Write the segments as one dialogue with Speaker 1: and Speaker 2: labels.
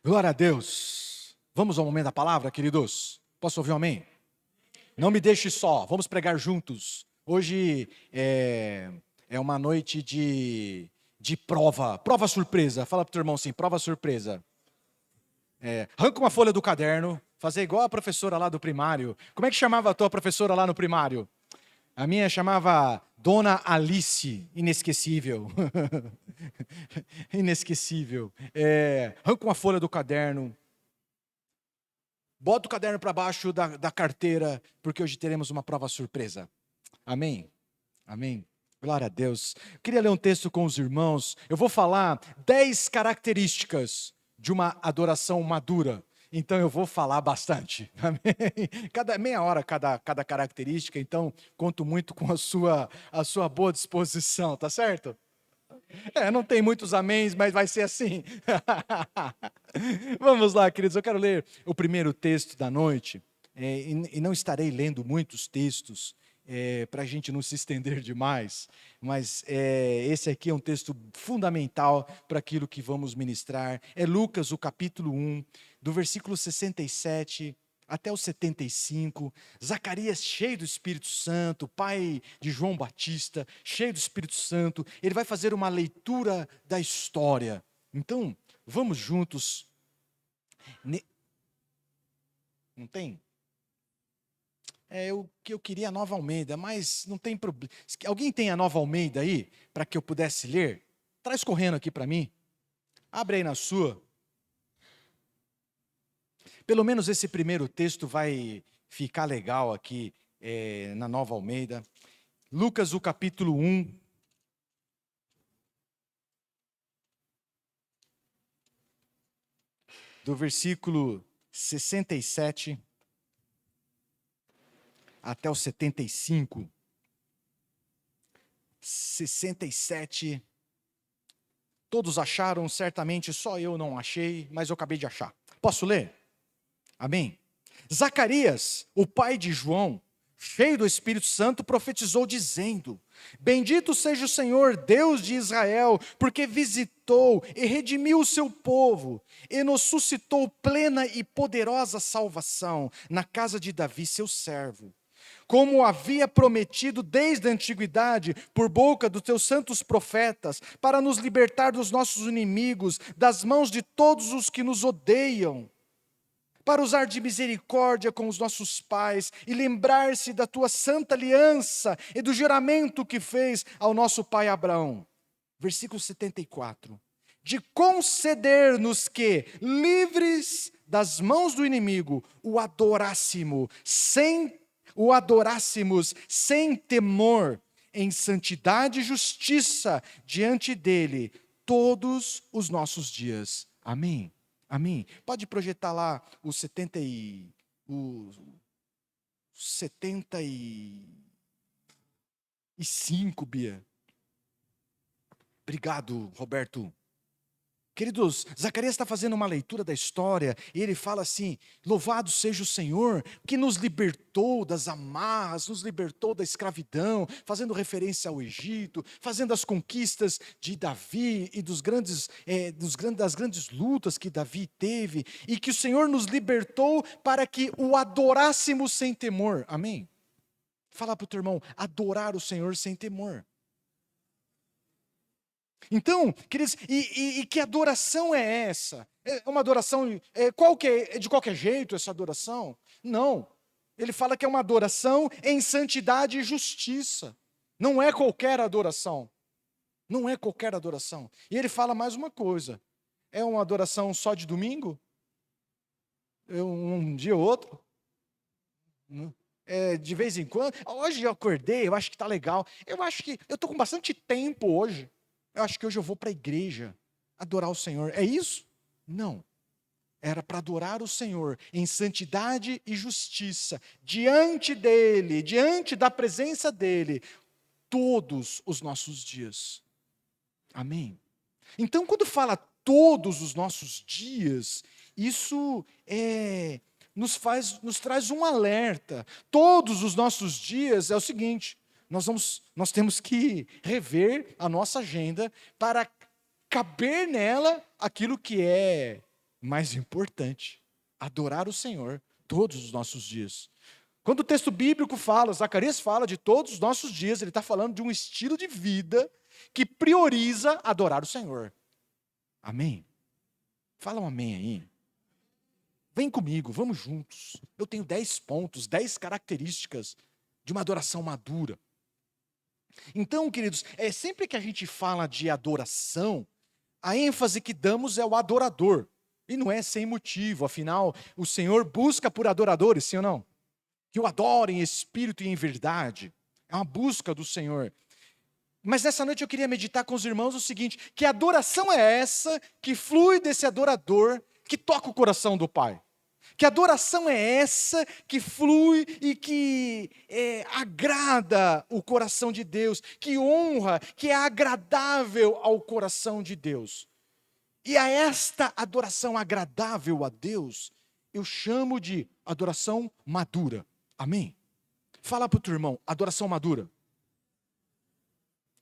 Speaker 1: Glória a Deus. Vamos ao momento da palavra, queridos? Posso ouvir um amém? Não me deixe só, vamos pregar juntos. Hoje é uma noite de prova surpresa. Fala para o teu irmão assim, prova surpresa. Arranca uma folha do caderno, fazer igual a professora lá do primário. Como é que chamava a tua professora lá no primário? A minha chamava Dona Alice, inesquecível. Inesquecível. Arranca uma folha do caderno. Bota o caderno para baixo da carteira, porque hoje teremos uma prova surpresa. Amém? Amém? Glória a Deus. Eu queria ler um texto com os irmãos. Eu vou falar 10 características de uma adoração madura. Então eu vou falar bastante. Amém? Meia hora cada característica, então conto muito com a sua boa disposição, tá certo? Não tem muitos améns, mas vai ser assim. Vamos lá, queridos, eu quero ler o primeiro texto da noite, e não estarei lendo muitos textos, para a gente não se estender demais, mas esse aqui é um texto fundamental para aquilo que vamos ministrar. É Lucas, o capítulo 1, do versículo 67 até o 75, Zacarias cheio do Espírito Santo, pai de João Batista, cheio do Espírito Santo, ele vai fazer uma leitura da história. Então, vamos juntos. Não tem? Eu queria a Nova Almeida, mas não tem problema. Alguém tem a Nova Almeida aí, para que eu pudesse ler? Traz correndo aqui para mim. Abre aí na sua. Pelo menos esse primeiro texto vai ficar legal aqui na Nova Almeida. Lucas, o capítulo 1. Do versículo 67 até o 75. 67. Todos acharam, certamente só eu não achei, mas eu acabei de achar. Posso ler? Amém? Zacarias, o pai de João, cheio do Espírito Santo, profetizou dizendo: Bendito seja o Senhor, Deus de Israel, porque visitou e redimiu o seu povo, e nos suscitou plena e poderosa salvação na casa de Davi, seu servo, como havia prometido desde a antiguidade, por boca dos teus santos profetas, para nos libertar dos nossos inimigos, das mãos de todos os que nos odeiam, para usar de misericórdia com os nossos pais e lembrar-se da tua santa aliança e do juramento que fez ao nosso pai Abraão. Versículo 74. De conceder-nos que, livres das mãos do inimigo, o adorássemos sem temor, em santidade e justiça diante dele todos os nossos dias. Amém. Amém. Pode projetar lá o 75, Bia. Obrigado, Roberto. Queridos, Zacarias está fazendo uma leitura da história e ele fala assim: louvado seja o Senhor que nos libertou das amarras, nos libertou da escravidão, fazendo referência ao Egito, fazendo as conquistas de Davi e das grandes lutas que Davi teve, e que o Senhor nos libertou para que o adorássemos sem temor. Amém? Fala para o teu irmão, adorar o Senhor sem temor. Então, queridos, e que adoração é essa? É uma adoração, é de qualquer jeito essa adoração? Não. Ele fala que é uma adoração em santidade e justiça. Não é qualquer adoração. Não é qualquer adoração. E ele fala mais uma coisa. É uma adoração só de domingo? Um dia ou outro? De vez em quando? Hoje eu acordei, eu acho que está legal. Eu acho que eu estou com bastante tempo hoje. Eu acho que hoje eu vou para a igreja adorar o Senhor. É isso? Não. Era para adorar o Senhor em santidade e justiça, diante dEle, diante da presença dEle, todos os nossos dias. Amém? Então, quando fala todos os nossos dias, isso nos traz um alerta. Todos os nossos dias é o seguinte: nós temos que rever a nossa agenda para caber nela aquilo que é mais importante, adorar o Senhor todos os nossos dias. Quando o texto bíblico fala, Zacarias fala de todos os nossos dias, ele está falando de um estilo de vida que prioriza adorar o Senhor. Amém? Fala um amém aí. Vem comigo, vamos juntos. Eu tenho 10 pontos, 10 características de uma adoração madura. Então, queridos, sempre que a gente fala de adoração, a ênfase que damos é o adorador. E não é sem motivo, afinal, o Senhor busca por adoradores, sim ou não? Que o adorem em espírito e em verdade. É uma busca do Senhor. Mas nessa noite eu queria meditar com os irmãos o seguinte, que adoração é essa que flui desse adorador que toca o coração do Pai? Que adoração é essa que flui e que agrada o coração de Deus, que honra, que é agradável ao coração de Deus? E a esta adoração agradável a Deus, eu chamo de adoração madura. Amém? Fala para o teu irmão, adoração madura.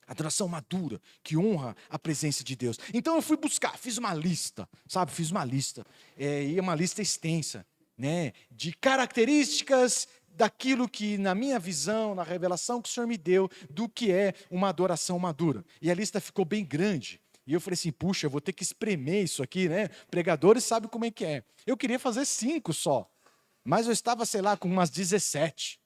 Speaker 1: Adoração madura, que honra a presença de Deus. Então eu fui buscar, fiz uma lista, sabe? Fiz uma lista, e uma lista extensa, né? De características daquilo que, na minha visão, na revelação que o Senhor me deu, do que é uma adoração madura. E a lista ficou bem grande. E eu falei assim, puxa, eu vou ter que espremer isso aqui, né? Pregadores sabem como é que é. Eu queria fazer 5 só, mas eu estava, sei lá, com umas 17.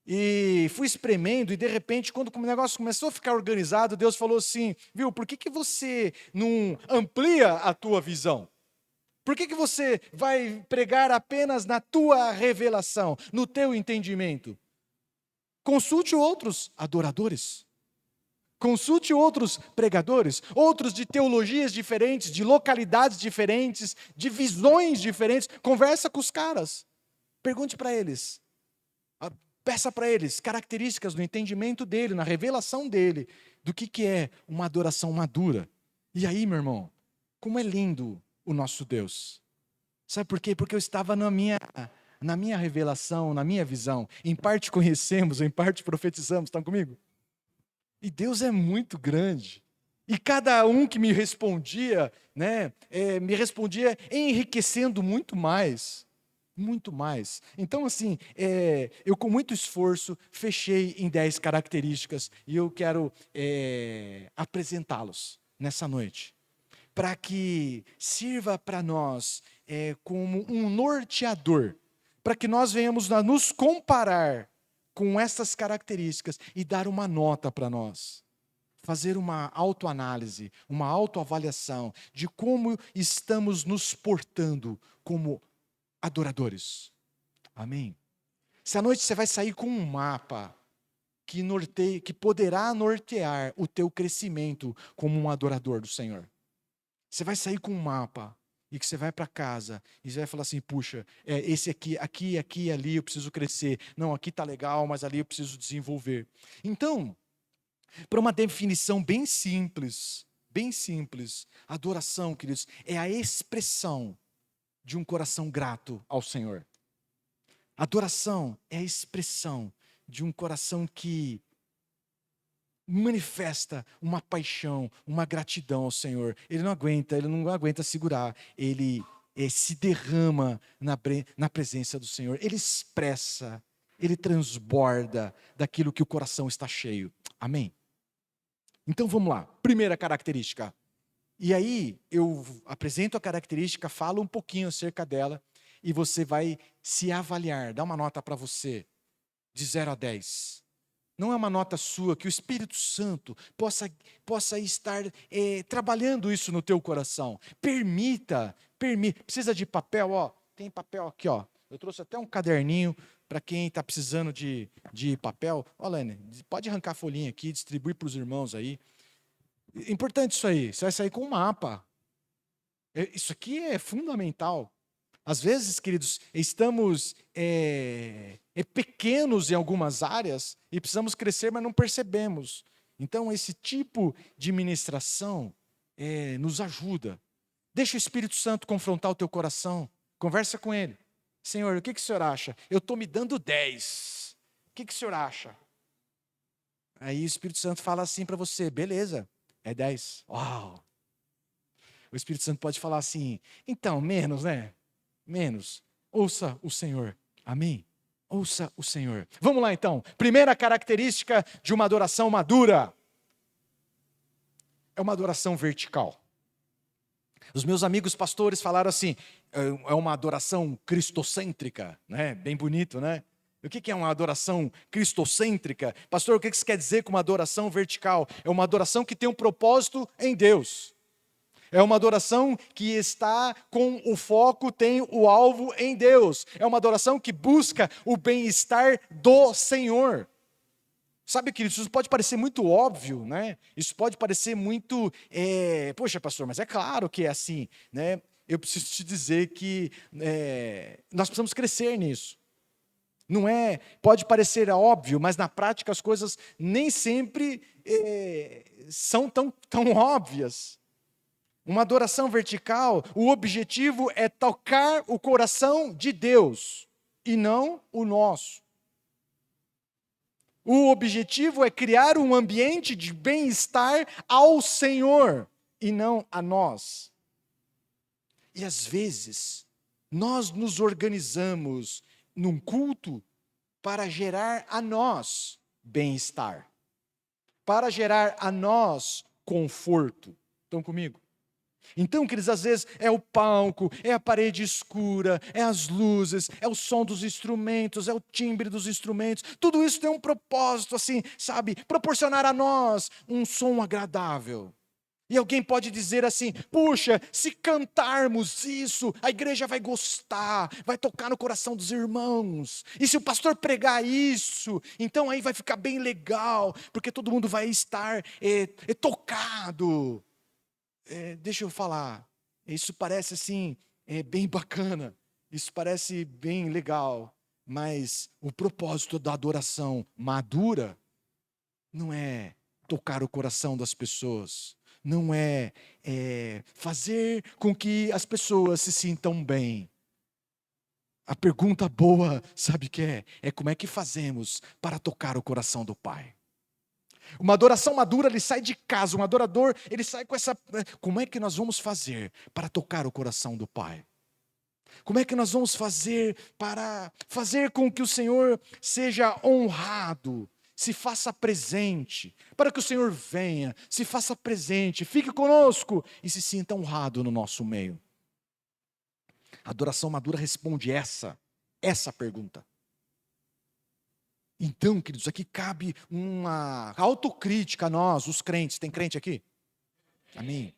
Speaker 1: E fui espremendo, e de repente, quando o negócio começou a ficar organizado, Deus falou assim, viu, por que você não amplia a tua visão? Por que você vai pregar apenas na tua revelação, no teu entendimento? Consulte outros adoradores. Consulte outros pregadores, outros de teologias diferentes, de localidades diferentes, de visões diferentes. Conversa com os caras. Pergunte para eles. Peça para eles características no entendimento dele, na revelação dele, do que é uma adoração madura. E aí, meu irmão, como é lindo o nosso Deus. Sabe por quê? Porque eu estava na minha revelação, na minha visão. Em parte conhecemos, em parte profetizamos. Estão comigo? E Deus é muito grande. E cada um que me respondia, me respondia enriquecendo muito mais. Muito mais. Então, assim, eu com muito esforço fechei em 10 características e eu quero apresentá-los nessa noite, para que sirva para nós como um norteador, para que nós venhamos a nos comparar com essas características e dar uma nota para nós. Fazer uma autoanálise, uma autoavaliação de como estamos nos portando como adoradores. Amém? Essa noite você vai sair com um mapa que poderá nortear o teu crescimento como um adorador do Senhor. Você vai sair com um mapa e que você vai para casa e você vai falar assim, puxa, esse aqui, ali eu preciso crescer. Não, aqui está legal, mas ali eu preciso desenvolver. Então, para uma definição bem simples, adoração, queridos, é a expressão de um coração grato ao Senhor. Adoração é a expressão de um coração que manifesta uma paixão, uma gratidão ao Senhor. Ele não aguenta segurar, ele se derrama na presença do Senhor. Ele expressa, ele transborda daquilo que o coração está cheio. Amém? Então vamos lá, primeira característica. E aí eu apresento a característica, falo um pouquinho acerca dela, e você vai se avaliar, dar uma nota para você, de 0 a 10. Não é uma nota sua, que o Espírito Santo possa estar trabalhando isso no teu coração. Permita. Precisa de papel, ó. Tem papel aqui, ó. Eu trouxe até um caderninho para quem está precisando de papel. Ó, Lene, pode arrancar a folhinha aqui, distribuir para os irmãos aí. Importante isso aí. Você vai sair com um mapa. Isso aqui é fundamental. Às vezes, queridos, estamos pequenos em algumas áreas e precisamos crescer, mas não percebemos. Então, esse tipo de ministração nos ajuda. Deixa o Espírito Santo confrontar o teu coração. Conversa com ele. Senhor, o que o Senhor acha? Eu estou me dando 10. O que o Senhor acha? Aí o Espírito Santo fala assim para você, beleza, é 10. Uau! O Espírito Santo pode falar assim, então, menos, né? Menos. Ouça o Senhor. Amém? Ouça o Senhor. Vamos lá então. Primeira característica de uma adoração madura. É uma adoração vertical. Os meus amigos pastores falaram assim, é uma adoração cristocêntrica, né? Bem bonito, né? O que é uma adoração cristocêntrica? Pastor, o que isso quer dizer com uma adoração vertical? É uma adoração que tem um propósito em Deus. É uma adoração que está com o foco, tem o alvo em Deus. É uma adoração que busca o bem-estar do Senhor. Sabe, queridos, isso pode parecer muito óbvio, né? Isso pode parecer muito, poxa, pastor, mas é claro que é assim, né? Eu preciso te dizer que nós precisamos crescer nisso. Não é, pode parecer óbvio, mas na prática as coisas nem sempre são tão óbvias. Uma adoração vertical, o objetivo é tocar o coração de Deus e não o nosso. O objetivo é criar um ambiente de bem-estar ao Senhor e não a nós. E às vezes, nós nos organizamos num culto para gerar a nós bem-estar, para gerar a nós conforto. Estão comigo? Então, queridos, às vezes é o palco, é a parede escura, é as luzes, é o som dos instrumentos, é o timbre dos instrumentos. Tudo isso tem um propósito, assim, sabe? Proporcionar a nós um som agradável. E alguém pode dizer assim, puxa, se cantarmos isso, a igreja vai gostar, vai tocar no coração dos irmãos. E se o pastor pregar isso, então aí vai ficar bem legal, porque todo mundo vai estar tocado. Deixa eu falar, isso parece assim, bem bacana, isso parece bem legal, mas o propósito da adoração madura não é tocar o coração das pessoas, não é fazer com que as pessoas se sintam bem. A pergunta boa, sabe o que é? É como é que fazemos para tocar o coração do Pai? Uma adoração madura, ele sai de casa, um adorador, ele sai com essa, como é que nós vamos fazer para tocar o coração do Pai? Como é que nós vamos fazer para fazer com que o Senhor seja honrado, se faça presente, para que o Senhor venha, se faça presente, fique conosco e se sinta honrado no nosso meio? A adoração madura responde essa pergunta. Então, queridos, aqui cabe uma autocrítica a nós, os crentes. Tem crente aqui? Amém?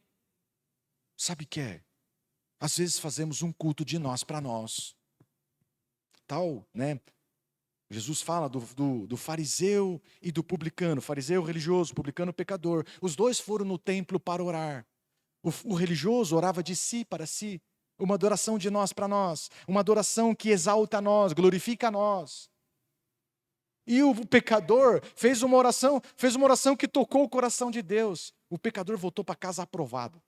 Speaker 1: Sabe o que é? Às vezes fazemos um culto de nós para nós. Tal, né? Jesus fala do fariseu e do publicano. Fariseu religioso, publicano pecador. Os dois foram no templo para orar. O religioso orava de si para si. Uma adoração de nós para nós. Uma adoração que exalta a nós, glorifica a nós. E o pecador fez uma oração que tocou o coração de Deus. O pecador voltou para casa aprovado.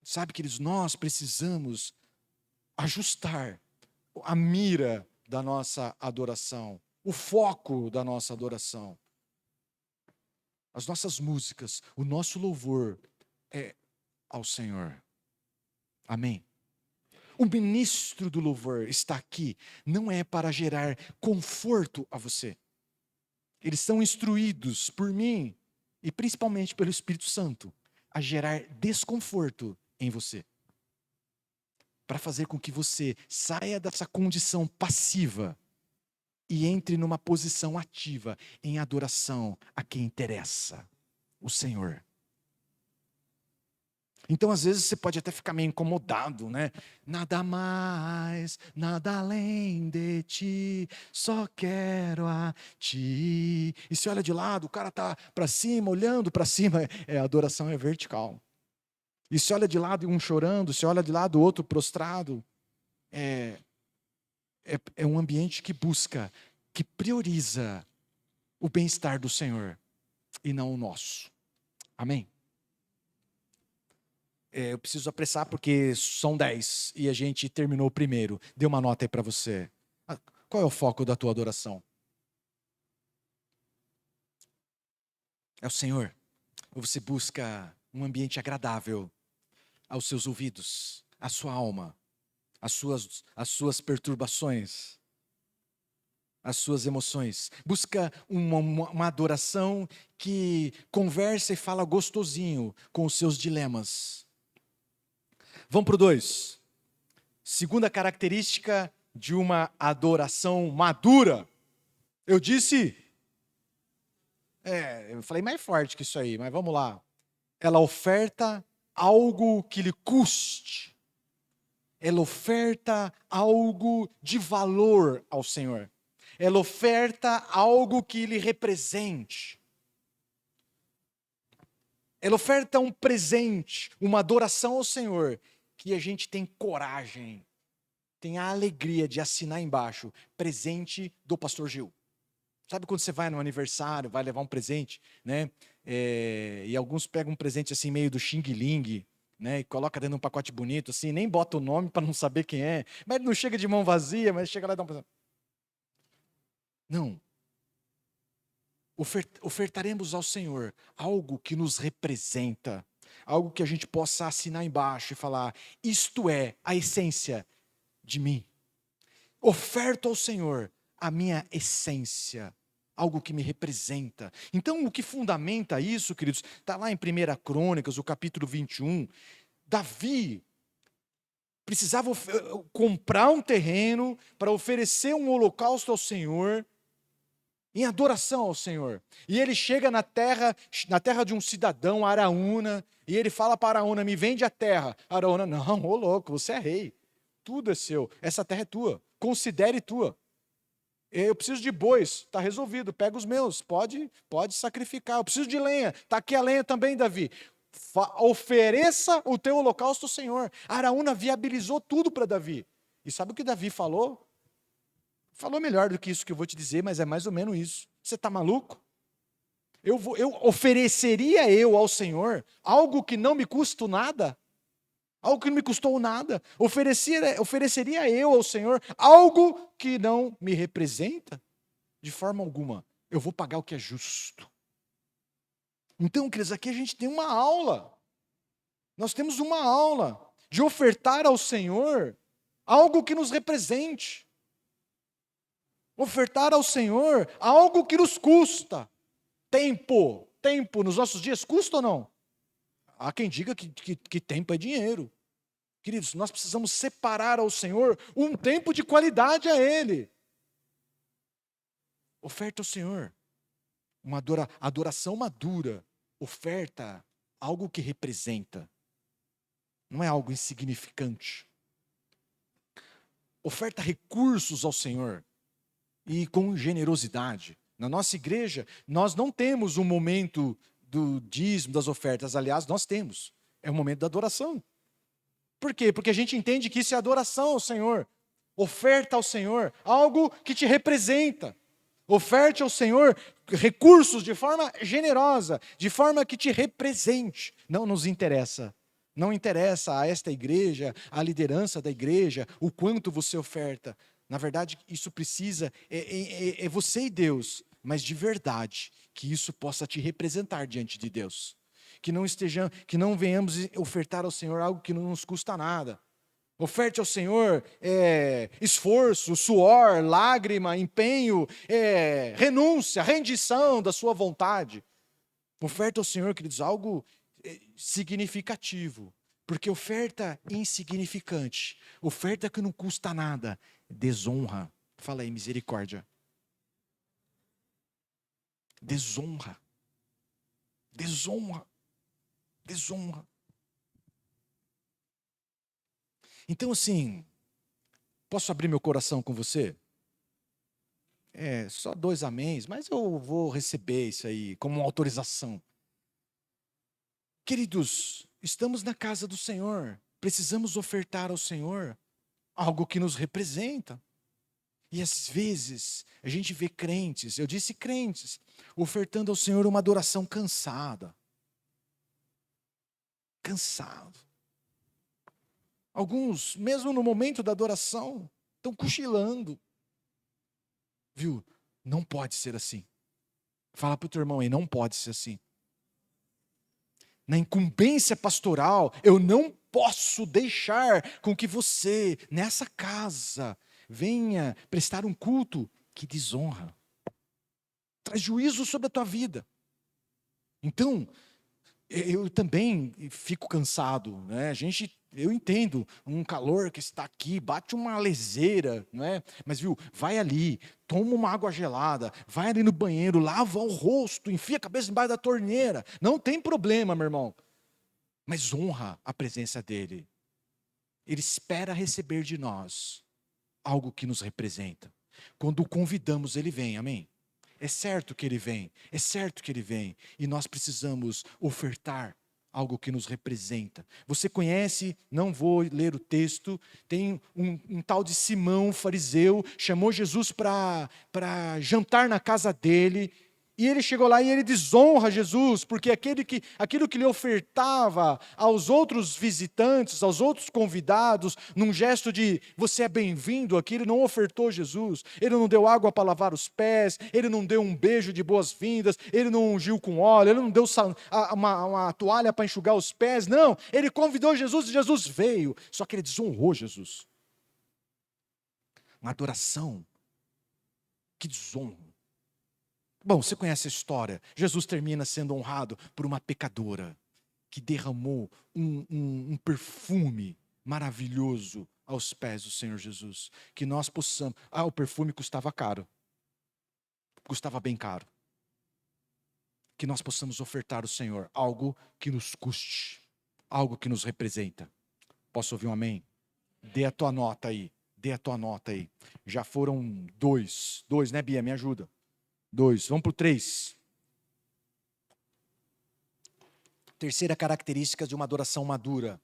Speaker 1: Sabe, queridos, nós precisamos ajustar a mira da nossa adoração, o foco da nossa adoração. As nossas músicas, o nosso louvor é ao Senhor. Amém? O ministro do louvor está aqui, não é para gerar conforto a você. Eles são instruídos por mim, e principalmente pelo Espírito Santo, a gerar desconforto em você. Para fazer com que você saia dessa condição passiva e entre numa posição ativa em adoração a quem interessa, o Senhor. Então, às vezes, você pode até ficar meio incomodado, né? Nada mais, nada além de ti, só quero a ti. E se olha de lado, o cara está para cima, olhando para cima, a adoração é vertical. E se olha de lado um chorando, se olha de lado o outro prostrado, é um ambiente que busca, que prioriza o bem-estar do Senhor e não o nosso. Amém? Eu preciso apressar porque são 10 e a gente terminou o primeiro. Dê uma nota aí para você. Qual é o foco da tua adoração? É o Senhor? Ou você busca um ambiente agradável aos seus ouvidos, à sua alma, às suas perturbações, às suas emoções. Busca uma adoração que conversa e fala gostosinho com os seus dilemas. Vamos para o 2. Segunda característica de uma adoração madura. Eu disse... eu falei mais forte que isso aí, mas vamos lá. Ela oferta algo que lhe custe. Ela oferta algo de valor ao Senhor. Ela oferta algo que lhe represente. Ela oferta um presente, uma adoração ao Senhor, que a gente tem coragem, tem a alegria de assinar embaixo, presente do pastor Gil. Sabe quando você vai no aniversário, vai levar um presente, né? E alguns pegam um presente assim meio do Xing Ling, né? E coloca dentro de um pacote bonito, assim, nem bota o nome para não saber quem é. Mas ele não chega de mão vazia, mas chega lá e dá um presente. Não. Ofertaremos ao Senhor algo que nos representa, algo que a gente possa assinar embaixo e falar: isto é a essência de mim. Oferto ao Senhor a minha essência, algo que me representa. Então, o que fundamenta isso, queridos, está lá em 1 Crônicas, o capítulo 21. Davi precisava comprar um terreno para oferecer um holocausto ao Senhor, em adoração ao Senhor. E ele chega na terra de um cidadão, Araúna, e ele fala para Araúna: me vende a terra. Araúna: não, ô louco, você é rei. Tudo é seu, essa terra é tua, considere tua. Eu preciso de bois, está resolvido, pega os meus, pode sacrificar. Eu preciso de lenha, está aqui a lenha também, Davi. Ofereça o teu holocausto ao Senhor. Araúna viabilizou tudo para Davi. E sabe o que Davi falou? Falou melhor do que isso que eu vou te dizer, mas é mais ou menos isso. Você está maluco? Eu ofereceria ao Senhor algo que não me custa nada? Algo que não me custou nada? Ofereceria eu ao Senhor algo que não me representa? De forma alguma. Eu vou pagar o que é justo. Então, queridos, aqui a gente tem uma aula. Nós temos uma aula de ofertar ao Senhor algo que nos represente. Ofertar ao Senhor algo que nos custa. Tempo nos nossos dias custa ou não? Há quem diga que tempo é dinheiro. Queridos, nós precisamos separar ao Senhor um tempo de qualidade a Ele. Oferta ao Senhor uma adoração madura. Oferta algo que representa. Não é algo insignificante. Oferta recursos ao Senhor. E com generosidade. Na nossa igreja, nós não temos um momento do dízimo, das ofertas. Aliás, nós temos. É o momento da adoração. Por quê? Porque a gente entende que isso é adoração ao Senhor. Oferta ao Senhor algo que te representa. Oferte ao Senhor recursos de forma generosa, de forma que te represente. Não nos interessa. Não interessa a esta igreja, a liderança da igreja, o quanto você oferta. Na verdade, isso precisa, é você e Deus, mas de verdade, que isso possa te representar diante de Deus. Que não venhamos ofertar ao Senhor algo que não nos custa nada. Oferte ao Senhor esforço, suor, lágrima, empenho, renúncia, rendição da sua vontade. Oferte ao Senhor, queridos, algo significativo. Porque oferta insignificante, oferta que não custa nada, desonra. Fala aí, misericórdia. Desonra. Desonra. Desonra. Então, assim, posso abrir meu coração com você? Só 2 améns, mas eu vou receber isso aí como uma autorização. Queridos, estamos na casa do Senhor, precisamos ofertar ao Senhor algo que nos representa. E às vezes a gente vê crentes, eu disse crentes, ofertando ao Senhor uma adoração cansada. Cansado. Alguns, mesmo no momento da adoração, estão cochilando. Viu? Não pode ser assim. Fala para o teu irmão aí, não pode ser assim. Na incumbência pastoral, eu não posso deixar com que você, nessa casa, venha prestar um culto que desonra, traz juízo sobre a tua vida. Então, eu também fico cansado, né? Eu entendo um calor que está aqui, bate uma leseira, não é? Mas viu, vai ali, toma uma água gelada, vai ali no banheiro, lava o rosto, enfia a cabeça embaixo da torneira. Não tem problema, meu irmão. Mas honra a presença dele. Ele espera receber de nós algo que nos representa. Quando o convidamos, ele vem, amém? É certo que ele vem, é certo que ele vem. E nós precisamos ofertar algo que nos representa. Você conhece, não vou ler o texto, tem um tal de Simão, fariseu, chamou Jesus para jantar na casa dele. E ele chegou lá e ele desonra Jesus, porque aquilo que lhe ofertava aos outros visitantes, aos outros convidados, num gesto de você é bem-vindo aqui, ele não ofertou Jesus, ele não deu água para lavar os pés, ele não deu um beijo de boas-vindas, ele não ungiu com óleo, ele não deu uma toalha para enxugar os pés, não, ele convidou Jesus e Jesus veio, só que ele desonrou Jesus. Uma adoração que desonra. Bom, você conhece a história. Jesus termina sendo honrado por uma pecadora que derramou um perfume maravilhoso aos pés do Senhor Jesus. Que nós possamos... o perfume custava caro. Custava bem caro. Que nós possamos ofertar ao Senhor algo que nos custe. Algo que nos representa. Posso ouvir um amém? Dê a tua nota aí. Dê a tua nota aí. Já foram dois. Dois, né, Bia? Me ajuda. 2, vamos para o 3. Terceira característica de uma adoração madura.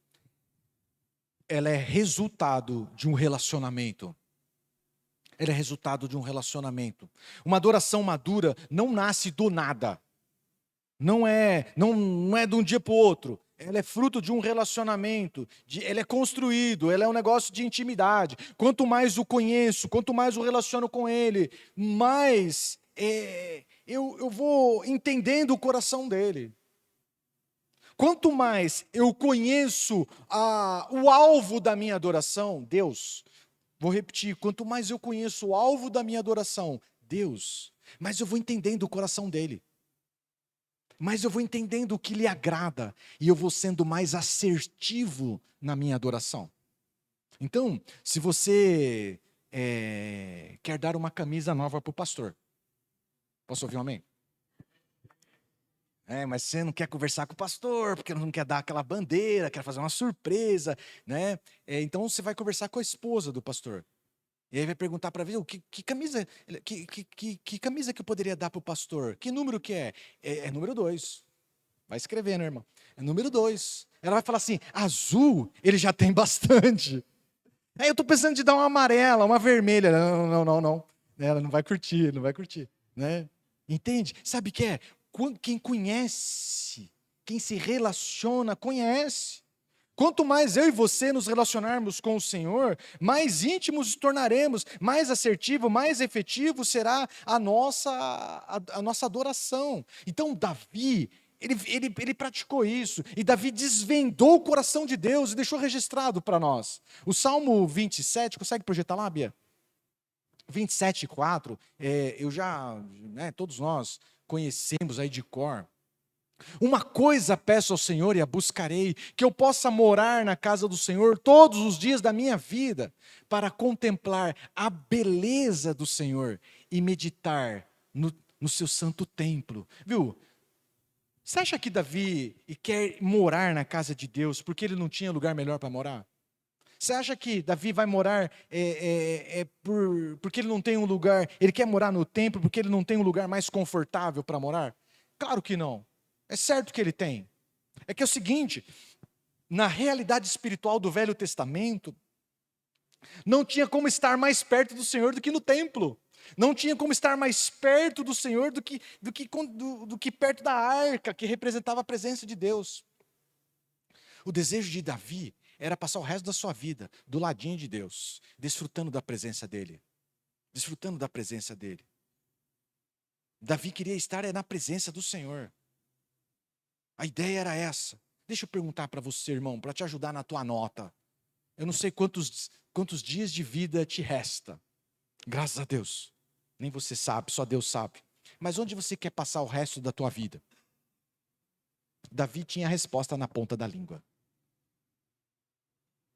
Speaker 1: Ela é resultado de um relacionamento. Ela é resultado de um relacionamento. Uma adoração madura não nasce do nada. Não é de um dia para o outro. Ela é fruto de um relacionamento. Ela é construído, ela é um negócio de intimidade. Quanto mais o conheço, quanto mais o relaciono com ele, mais eu vou entendendo o coração dele. Quanto mais eu conheço o alvo da minha adoração, Deus, vou repetir, quanto mais eu conheço o alvo da minha adoração, Deus, mais eu vou entendendo o coração dele. Mais eu vou entendendo o que lhe agrada, e eu vou sendo mais assertivo na minha adoração. Então, se você quer dar uma camisa nova para o pastor, posso ouvir um amém? Mas você não quer conversar com o pastor, porque não quer dar aquela bandeira, quer fazer uma surpresa, né? Então você vai conversar com a esposa do pastor. E aí vai perguntar para ver que camisa, que camisa que eu poderia dar para o pastor? Que número que é? É número 2. Vai escrever, né, irmão? É número 2. Ela vai falar assim: azul, ele já tem bastante. Aí eu estou pensando de dar uma amarela, uma vermelha. Não. Ela não vai curtir, né? Entende? Sabe o que é? Quem conhece, quem se relaciona, conhece. Quanto mais eu e você nos relacionarmos com o Senhor, mais íntimos nos tornaremos, mais assertivo, mais efetivo será a nossa adoração. Então, Davi, ele praticou isso, e Davi desvendou o coração de Deus e deixou registrado para nós. O Salmo 27, consegue projetar lá, Bia? 27:4, todos nós conhecemos aí de cor. Uma coisa peço ao Senhor e a buscarei, que eu possa morar na casa do Senhor todos os dias da minha vida, para contemplar a beleza do Senhor e meditar no seu santo templo. Viu? Você acha que Davi quer morar na casa de Deus porque ele não tinha lugar melhor para morar? Você acha que Davi vai morar porque ele não tem um lugar, ele quer morar no templo porque ele não tem um lugar mais confortável para morar? Claro que não. É certo que ele tem. É que é o seguinte, na realidade espiritual do Velho Testamento, não tinha como estar mais perto do Senhor do que no templo. Não tinha como estar mais perto do Senhor do que perto da arca, que representava a presença de Deus. O desejo de Davi era passar o resto da sua vida do ladinho de Deus, desfrutando da presença dele. Desfrutando da presença dele. Davi queria estar na presença do Senhor. A ideia era essa. Deixa eu perguntar para você, irmão, para te ajudar na tua nota. Eu não sei quantos dias de vida te resta. Graças a Deus. Nem você sabe, só Deus sabe. Mas onde você quer passar o resto da tua vida? Davi tinha a resposta na ponta da língua.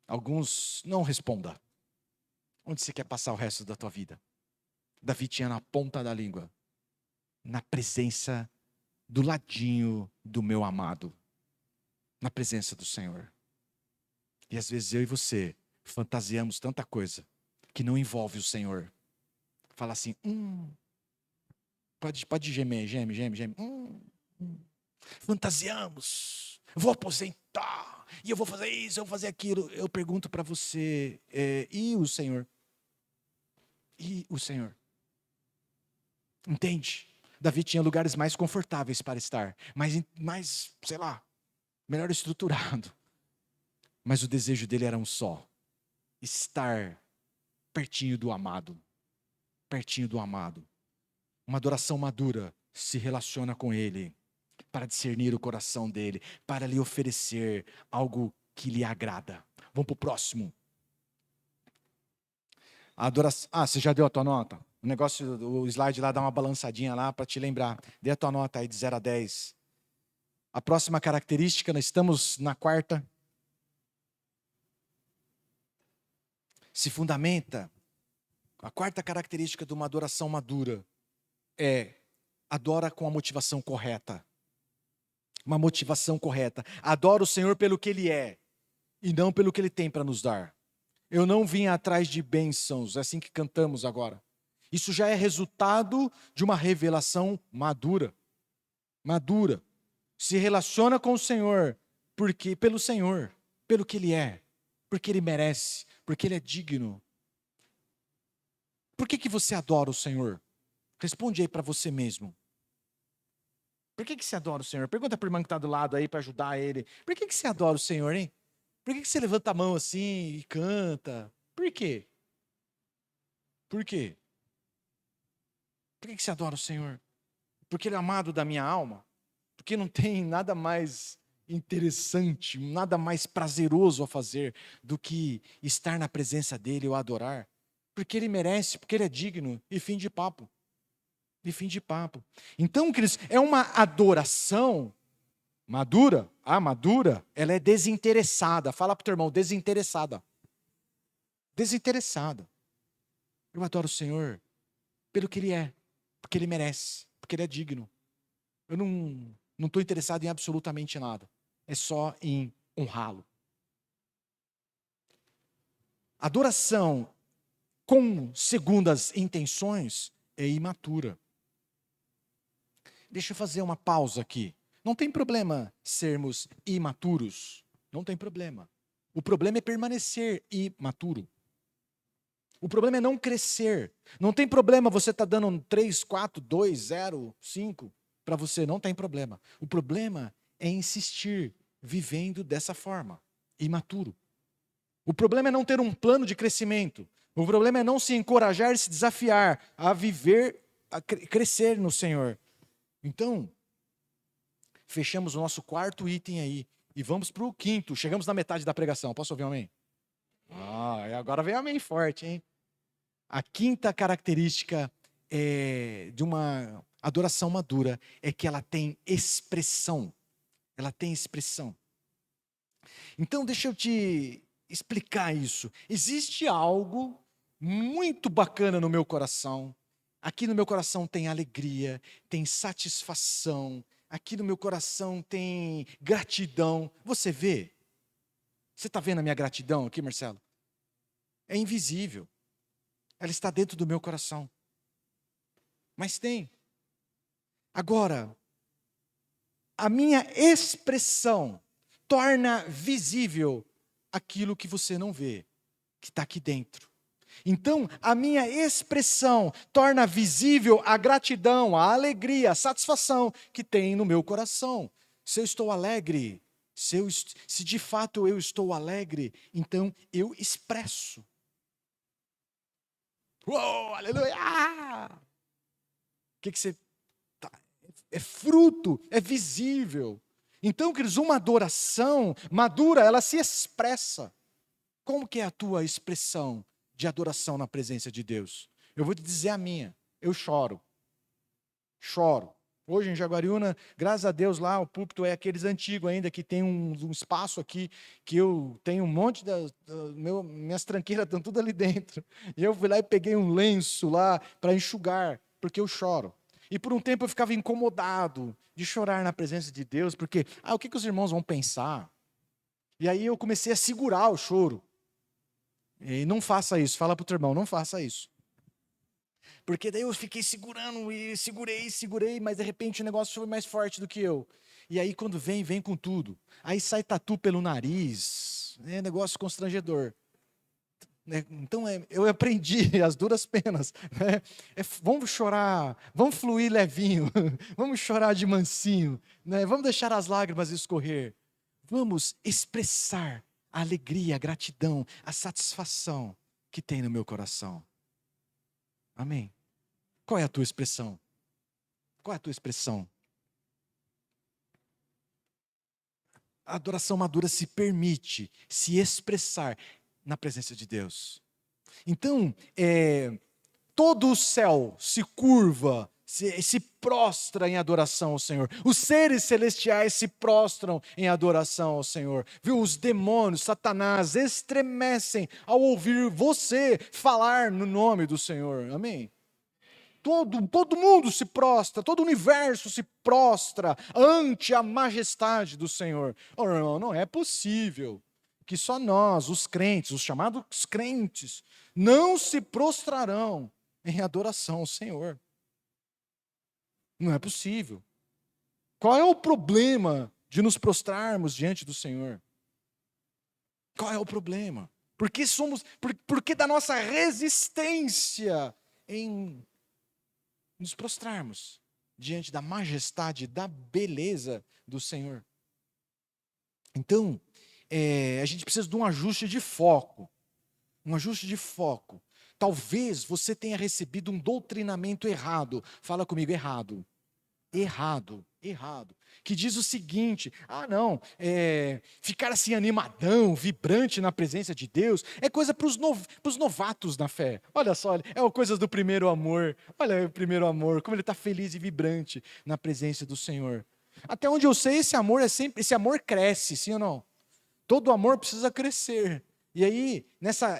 Speaker 1: Alguns não responda. Onde você quer passar o resto da tua vida? Davi tinha na ponta da língua. Na presença do ladinho do meu amado. Na presença do Senhor. E às vezes eu e você fantasiamos tanta coisa que não envolve o Senhor. Fala assim, pode gemer, geme. Fantasiamos, vou aposentar, e eu vou fazer isso, eu vou fazer aquilo. Eu pergunto para você, e o Senhor? E o Senhor? Entende? Davi tinha lugares mais confortáveis para estar, mais, sei lá, melhor estruturado. Mas o desejo dele era um só: estar pertinho do amado. Pertinho do amado. Uma adoração madura se relaciona com ele para discernir o coração dele, para lhe oferecer algo que lhe agrada. Vamos para o próximo. A adoração. Você já deu a tua nota? O slide lá dá uma balançadinha lá para te lembrar. Dê a tua nota aí de 0 a 10. A próxima característica, nós estamos na quarta. Se fundamenta. A quarta característica de uma adoração madura é: adora com a motivação correta. Uma motivação correta. Adora o Senhor pelo que Ele é e não pelo que Ele tem para nos dar. Eu não vim atrás de bênçãos, é assim que cantamos agora. Isso já é resultado de uma revelação madura. Madura. Se relaciona com o Senhor pelo Senhor, pelo que Ele é, porque Ele merece, porque Ele é digno. Por que você adora o Senhor? Responde aí para você mesmo. Por que você adora o Senhor? Pergunta para o irmão que está do lado aí para ajudar ele. Por que você adora o Senhor, hein? Por que você levanta a mão assim e canta? Por quê? Por quê? Por que você adora o Senhor? Porque Ele é amado da minha alma? Porque não tem nada mais interessante, nada mais prazeroso a fazer do que estar na presença dEle ou adorar? Porque Ele merece, porque Ele é digno, e fim de papo. E fim de papo. Então, queridos, é uma adoração madura. A madura, ela é desinteressada. Fala para o teu irmão, desinteressada. Desinteressada. Eu adoro o Senhor pelo que Ele é, porque Ele merece, porque Ele é digno. Eu não estou interessado em absolutamente nada. É só em honrá-lo. Adoração com segundas intenções é imatura. Deixa eu fazer uma pausa aqui. Não tem problema sermos imaturos. Não tem problema. O problema é permanecer imaturo. O problema é não crescer. Não tem problema você estar dando um 3, 4, 2, 0, 5 para você. Não tem problema. O problema é insistir vivendo dessa forma, imaturo. O problema é não ter um plano de crescimento. O problema é não se encorajar e se desafiar a viver, a crescer no Senhor. Então, fechamos o nosso quarto item aí e vamos para o quinto. Chegamos na metade da pregação. Posso ouvir um amém? Agora vem amém forte, hein? A quinta característica de uma adoração madura é que ela tem expressão. Ela tem expressão. Então, deixa eu te explicar isso. Existe algo muito bacana no meu coração. Aqui no meu coração tem alegria, tem satisfação. Aqui no meu coração tem gratidão. Você vê? Você está vendo a minha gratidão aqui, Marcelo? É invisível. Ela está dentro do meu coração. Mas tem. Agora, a minha expressão torna visível aquilo que você não vê, que está aqui dentro. Então, a minha expressão torna visível a gratidão, a alegria, a satisfação que tem no meu coração. Se eu estou alegre, se de fato eu estou alegre, então eu expresso. Uou, aleluia! O que você... É fruto, é visível. Então, queridos, uma adoração madura, ela se expressa. Como que é a tua expressão de adoração na presença de Deus? Eu vou te dizer a minha. Eu choro. Choro. Hoje em Jaguariúna, graças a Deus lá, o púlpito é aqueles antigos ainda, que tem um espaço aqui, que eu tenho um monte minhas tranqueiras estão tudo ali dentro. E eu fui lá e peguei um lenço lá para enxugar, porque eu choro. E por um tempo eu ficava incomodado de chorar na presença de Deus, porque, o que os irmãos vão pensar? E aí eu comecei a segurar o choro. E não faça isso, fala para o teu irmão, não faça isso. Porque daí eu fiquei segurando e segurei, mas de repente o negócio foi mais forte do que eu. E aí quando vem com tudo. Aí sai tatu pelo nariz, é negócio constrangedor. Então eu aprendi as duras penas. Né? Vamos chorar, vamos fluir levinho, vamos chorar de mansinho, né? Vamos deixar as lágrimas escorrer. Vamos expressar a alegria, a gratidão, a satisfação que tem no meu coração. Amém? Qual é a tua expressão? Qual é a tua expressão? A adoração madura se permite se expressar na presença de Deus. Então, todo o céu se curva, se prostra em adoração ao Senhor. Os seres celestiais se prostram em adoração ao Senhor. Viu? Os demônios, Satanás, estremecem ao ouvir você falar no nome do Senhor. Amém? Todo mundo se prostra, todo o universo se prostra ante a majestade do Senhor. Oh, irmão, não é possível que só nós, os crentes, os chamados crentes, não se prostrarão em adoração ao Senhor. Não é possível. Qual é o problema de nos prostrarmos diante do Senhor? Qual é o problema? Por que da nossa resistência em nos prostrarmos diante da majestade, da beleza do Senhor? Então, a gente precisa de um ajuste de foco. Um ajuste de foco. Talvez você tenha recebido um doutrinamento errado. Fala comigo, errado. Errado. Que diz o seguinte: ficar assim animadão, vibrante na presença de Deus, é coisa para os novatos na fé. Olha só, é coisa do primeiro amor. Olha o primeiro amor, como ele está feliz e vibrante na presença do Senhor. Até onde eu sei, esse amor cresce, sim ou não? Todo amor precisa crescer. E aí,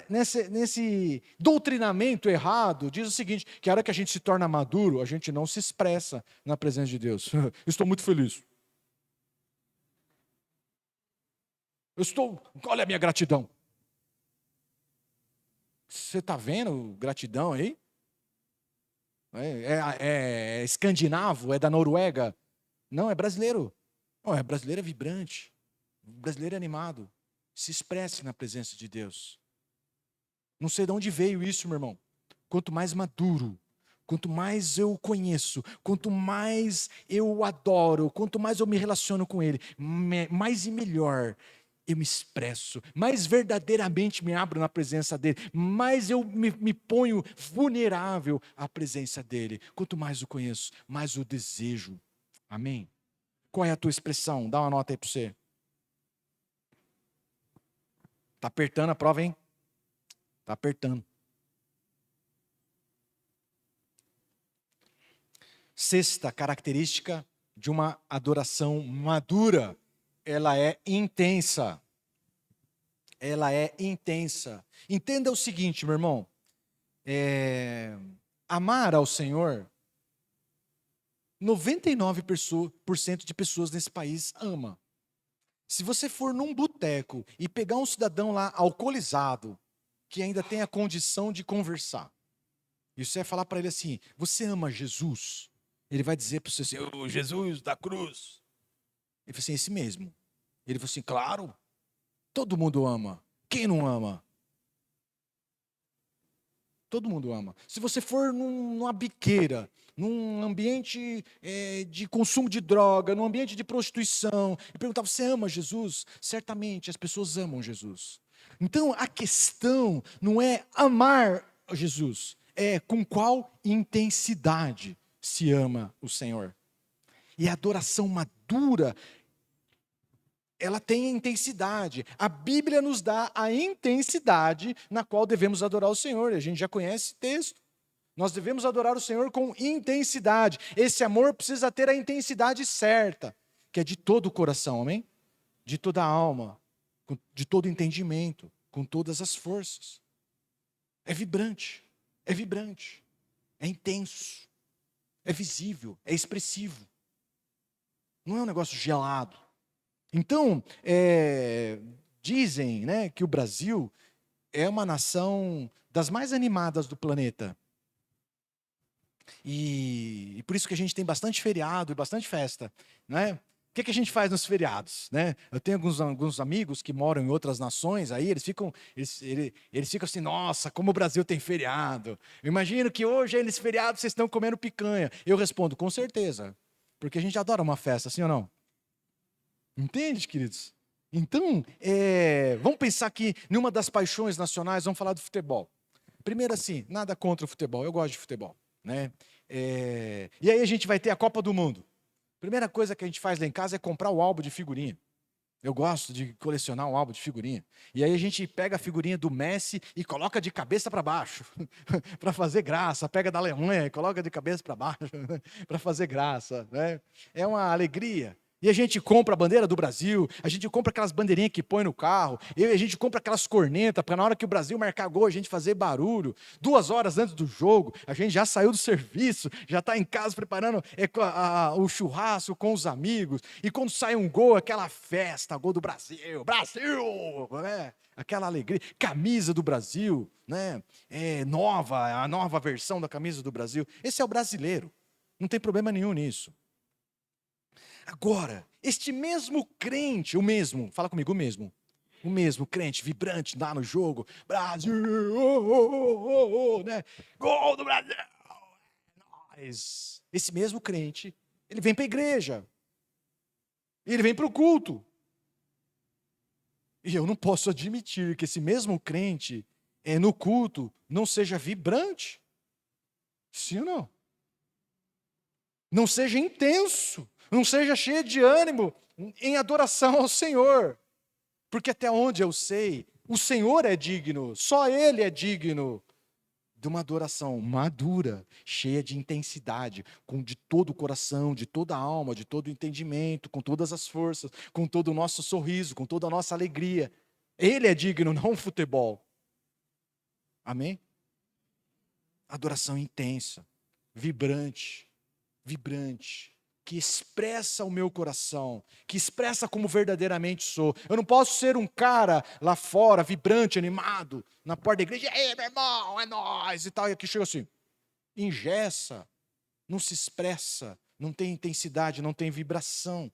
Speaker 1: nesse doutrinamento errado, diz o seguinte, que a hora que a gente se torna maduro, a gente não se expressa na presença de Deus. Estou muito feliz. Olha a minha gratidão. Você está vendo gratidão aí? É escandinavo, é da Noruega? Não, é brasileiro. É brasileiro, é vibrante. Brasileiro é animado. Se expresse na presença de Deus. Não sei de onde veio isso, meu irmão. Quanto mais maduro, quanto mais eu o conheço, quanto mais eu o adoro, quanto mais eu me relaciono com Ele, mais e melhor eu me expresso, mais verdadeiramente me abro na presença dEle, mais eu me ponho vulnerável à presença dEle. Quanto mais o conheço, mais o desejo. Amém? Qual é a tua expressão? Dá uma nota aí para você. Está apertando a prova, hein? Está apertando. Sexta característica de uma adoração madura, ela é intensa. Ela é intensa. Entenda o seguinte, meu irmão. Amar ao Senhor, 99% de pessoas nesse país ama. Se você for num boteco e pegar um cidadão lá alcoolizado, que ainda tem a condição de conversar, e você vai falar para ele assim: você ama Jesus? Ele vai dizer para você assim: oh, Jesus da cruz. Ele falou assim: esse mesmo. Ele falou assim: claro, todo mundo ama. Quem não ama? Todo mundo ama. Se você for numa biqueira, num ambiente de consumo de droga, num ambiente de prostituição, e perguntar: você ama Jesus? Certamente as pessoas amam Jesus. Então a questão não é amar Jesus, é com qual intensidade se ama o Senhor. E a adoração madura ela tem intensidade. A Bíblia nos dá a intensidade na qual devemos adorar o Senhor. E a gente já conhece o texto. Nós devemos adorar o Senhor com intensidade. Esse amor precisa ter a intensidade certa, que é de todo o coração, amém? De toda a alma, de todo o entendimento, com todas as forças. É vibrante, é intenso, é visível, é expressivo. Não é um negócio gelado. Então, dizem, né, que o Brasil é uma nação das mais animadas do planeta. E por isso que a gente tem bastante feriado e bastante festa, né? O que a gente faz nos feriados, né? Eu tenho alguns amigos que moram em outras nações, aí eles ficam assim, nossa, como o Brasil tem feriado. Eu imagino que hoje, aí, nesse feriado, vocês estão comendo picanha. Eu respondo, com certeza, porque a gente adora uma festa, sim ou não? Entende, queridos? Então, vamos pensar que numa das paixões nacionais, vamos falar do futebol. Primeiro assim, nada contra o futebol, eu gosto de futebol, né? E aí a gente vai ter a Copa do Mundo. Primeira coisa que a gente faz lá em casa é comprar o álbum de figurinha. Eu gosto de colecionar um álbum de figurinha. E aí a gente pega a figurinha do Messi e coloca de cabeça para baixo, para fazer graça. Pega da Alemanha e coloca de cabeça para baixo, para fazer graça, né? É uma alegria. E a gente compra a bandeira do Brasil, a gente compra aquelas bandeirinhas que põe no carro, e a gente compra aquelas cornetas para na hora que o Brasil marcar gol a gente fazer barulho. 2 horas antes do jogo, a gente já saiu do serviço, já está em casa preparando o churrasco com os amigos. E quando sai um gol, aquela festa, gol do Brasil, Brasil, né? Aquela alegria, camisa do Brasil, né? A nova versão da camisa do Brasil. Esse é o brasileiro, não tem problema nenhum nisso. Agora, este mesmo crente, fala comigo, o mesmo crente vibrante lá no jogo, Brasil, né? Gol do Brasil, nós. Esse mesmo crente, ele vem para a igreja, ele vem para o culto. E eu não posso admitir que esse mesmo crente, no culto, não seja vibrante. Sim ou não? Não seja intenso, não seja cheio de ânimo em adoração ao Senhor. Porque até onde eu sei, o Senhor é digno, só Ele é digno de uma adoração madura, cheia de intensidade, de todo o coração, de toda a alma, de todo o entendimento, com todas as forças, com todo o nosso sorriso, com toda a nossa alegria. Ele é digno, não o futebol. Amém? Adoração intensa, vibrante, que expressa o meu coração, que expressa como verdadeiramente sou. Eu não posso ser um cara lá fora, vibrante, animado, na porta da igreja, ei, meu irmão, é nóis e tal, e aqui chega assim, engessa, não se expressa, não tem intensidade, não tem vibração.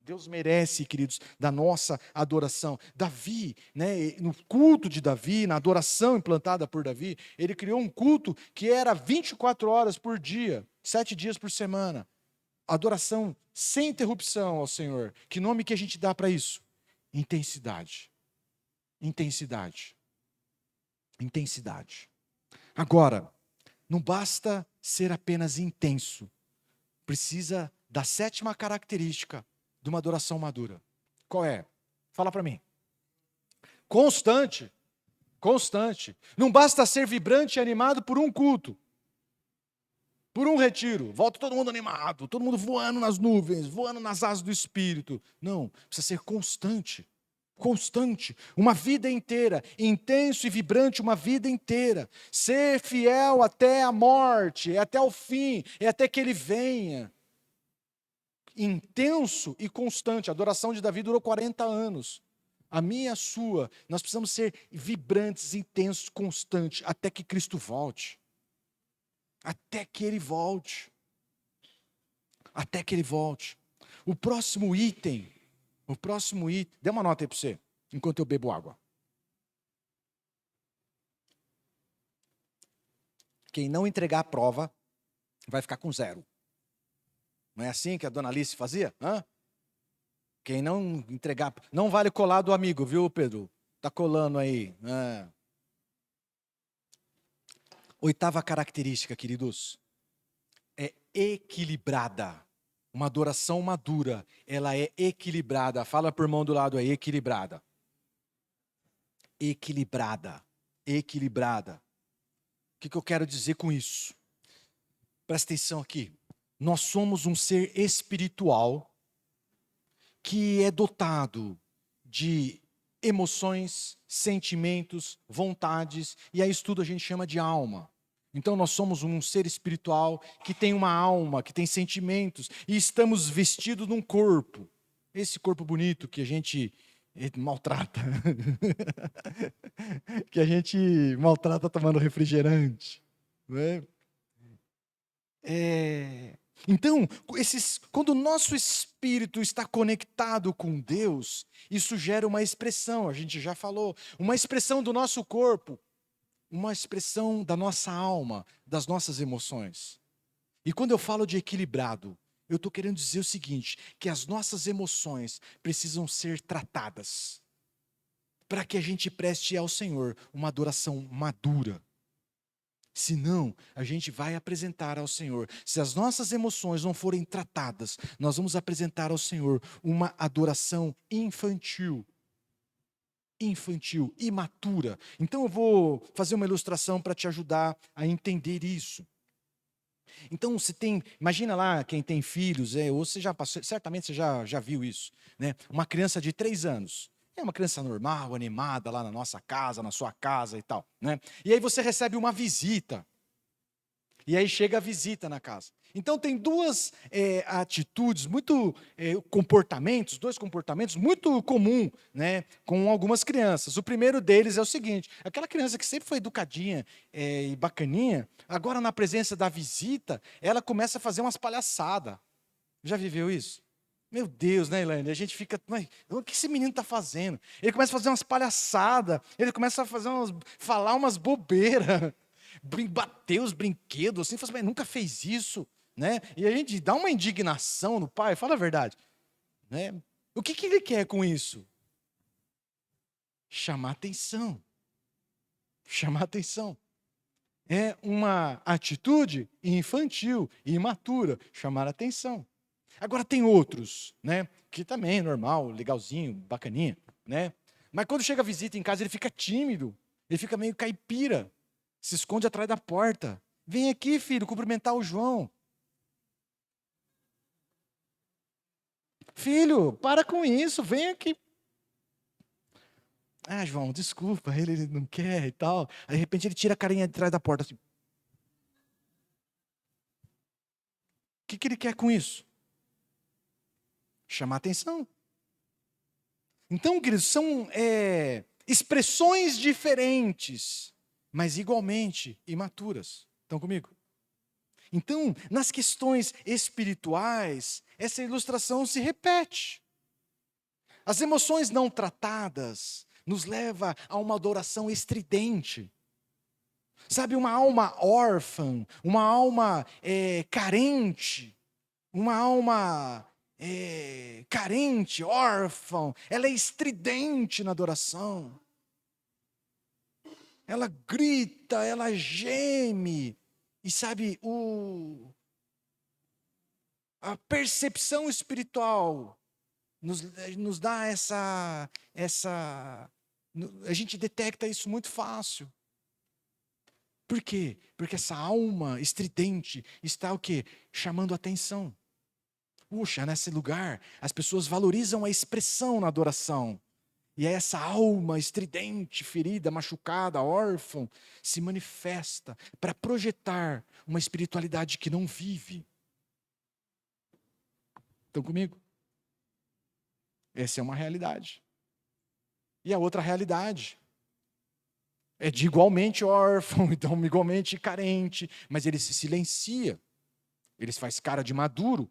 Speaker 1: Deus merece, queridos, da nossa adoração. Davi, né, no culto de Davi, na adoração implantada por Davi, ele criou um culto que era 24 horas por dia, 7 dias por semana. Adoração sem interrupção ao Senhor. Que nome que a gente dá para isso? Intensidade. Intensidade. Intensidade. Agora, não basta ser apenas intenso. Precisa da 7ª característica de uma adoração madura. Qual é? Fala para mim. Constante. Constante. Não basta ser vibrante e animado por um culto, por um retiro. Volta todo mundo animado, todo mundo voando nas nuvens, voando nas asas do Espírito. Não, precisa ser constante. Constante, uma vida inteira, intenso e vibrante uma vida inteira. Ser fiel até a morte, até o fim, até que Ele venha. Intenso e constante. A adoração de Davi durou 40 anos. A minha e a sua, nós precisamos ser vibrantes, intensos, constantes, até que Cristo volte. Até que Ele volte. Até que Ele volte. O próximo item, dê uma nota aí para você, enquanto eu bebo água. Quem não entregar a prova, vai ficar com 0. Não é assim que a dona Alice fazia? Hã? Quem não entregar, não vale colar do amigo, viu, Pedro? Tá colando aí. 8ª característica, queridos, é equilibrada. Uma adoração madura, ela é equilibrada. Fala por irmão do lado aí, equilibrada. Equilibrada. Equilibrada. O que eu quero dizer com isso? Presta atenção aqui. Nós somos um ser espiritual que é dotado de emoções, sentimentos, vontades, e aí isso tudo a gente chama de alma. Então nós somos um ser espiritual que tem uma alma, que tem sentimentos, e estamos vestidos num corpo. Esse corpo bonito que a gente maltrata. Que a gente maltrata tomando refrigerante. Né? Então, quando o nosso espírito está conectado com Deus, isso gera uma expressão, a gente já falou, uma expressão do nosso corpo, uma expressão da nossa alma, das nossas emoções. E quando eu falo de equilibrado, eu estou querendo dizer o seguinte, que as nossas emoções precisam ser tratadas, para que a gente preste ao Senhor uma adoração madura. Senão, a gente vai apresentar ao Senhor. Se as nossas emoções não forem tratadas, nós vamos apresentar ao Senhor uma adoração infantil. Infantil, imatura. Então eu vou fazer uma ilustração para te ajudar a entender isso. Então, imagina lá quem tem filhos, ou você já passou, certamente você já viu isso, né? Uma criança de 3 anos. É uma criança normal, animada lá na nossa casa, na sua casa e tal, né? E aí você recebe uma visita. E aí chega a visita na casa. Então tem duas atitudes, dois comportamentos muito comum, né, com algumas crianças. O primeiro deles é o seguinte: aquela criança que sempre foi educadinha e bacaninha, agora na presença da visita, ela começa a fazer umas palhaçadas. Já viveu isso? Meu Deus, né, Elaine? A gente fica, o que esse menino está fazendo? Ele começa a fazer umas palhaçadas, ele começa a falar umas bobeiras. Bater os brinquedos, assim, fala, mas nunca fez isso, né? E a gente dá uma indignação no pai, fala a verdade, né? O que ele quer com isso? Chamar atenção. Chamar atenção. É uma atitude infantil e imatura, chamar atenção. Agora tem outros, né? Que também é normal, legalzinho, bacaninha, né? Mas quando chega a visita em casa, ele fica tímido, ele fica meio caipira. Se esconde atrás da porta. Vem aqui, filho, cumprimentar o João. Filho, para com isso, vem aqui. Ah, João, desculpa, ele não quer e tal. Aí, de repente ele tira a carinha de trás da porta assim. O que ele quer com isso? Chamar atenção. Então, queridos, são expressões diferentes, mas igualmente imaturas. Estão comigo? Então, nas questões espirituais, essa ilustração se repete. As emoções não tratadas nos leva a uma adoração estridente. Sabe, uma alma órfã, uma alma carente, uma alma carente, órfã, ela é estridente na adoração. Ela grita, ela geme. E sabe, a percepção espiritual nos dá a gente detecta isso muito fácil. Por quê? Porque essa alma estridente está o quê? Chamando atenção. Puxa, nesse lugar, as pessoas valorizam a expressão na adoração. E aí essa alma estridente, ferida, machucada, órfã, se manifesta para projetar uma espiritualidade que não vive. Estão comigo? Essa é uma realidade. E a outra realidade é de igualmente órfão, então igualmente carente, mas ele se silencia. Ele faz cara de maduro.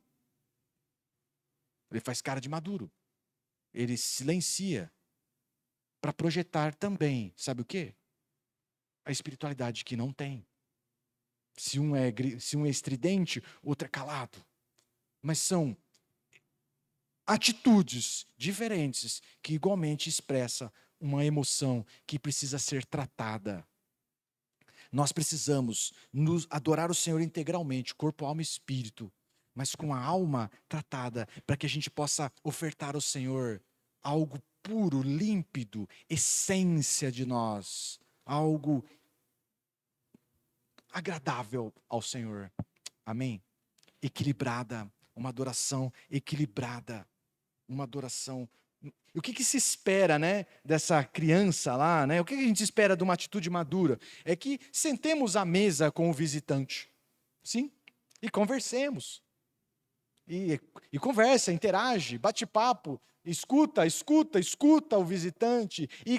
Speaker 1: Ele faz cara de maduro. Ele se silencia para projetar também, sabe o quê? A espiritualidade que não tem. Se um é estridente, outro é calado. Mas são atitudes diferentes que igualmente expressam uma emoção que precisa ser tratada. Nós precisamos nos adorar o Senhor integralmente, corpo, alma e espírito, mas com a alma tratada, para que a gente possa ofertar ao Senhor algo puro, límpido, essência de nós, algo agradável ao Senhor. Amém? Equilibrada, uma adoração equilibrada, uma adoração. E o que se espera, né, dessa criança lá, né? O que a gente espera de uma atitude madura? É que sentemos à mesa com o visitante, sim, e conversemos. E conversa, interage, bate papo, escuta o visitante, e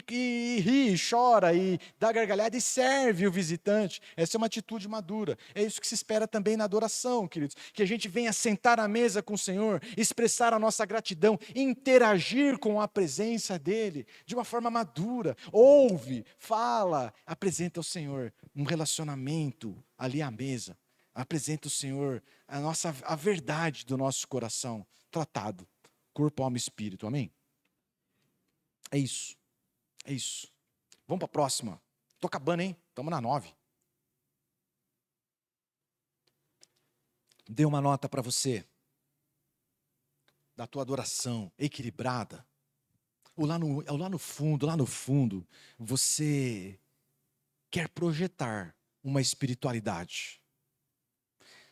Speaker 1: ri, chora, e dá gargalhada e serve o visitante. Essa é uma atitude madura. É isso que se espera também na adoração, queridos. Que a gente venha sentar à mesa com o Senhor, expressar a nossa gratidão, interagir com a presença dEle de uma forma madura. Ouve, fala, apresenta ao Senhor um relacionamento ali à mesa. Apresenta o Senhor a verdade do nosso coração, tratado, corpo, alma e espírito, amém? É isso, é isso. Vamos para a próxima. Estou acabando, hein? Estamos na 9. Dê uma nota para você, da tua adoração equilibrada. Ou lá no fundo, você quer projetar uma espiritualidade.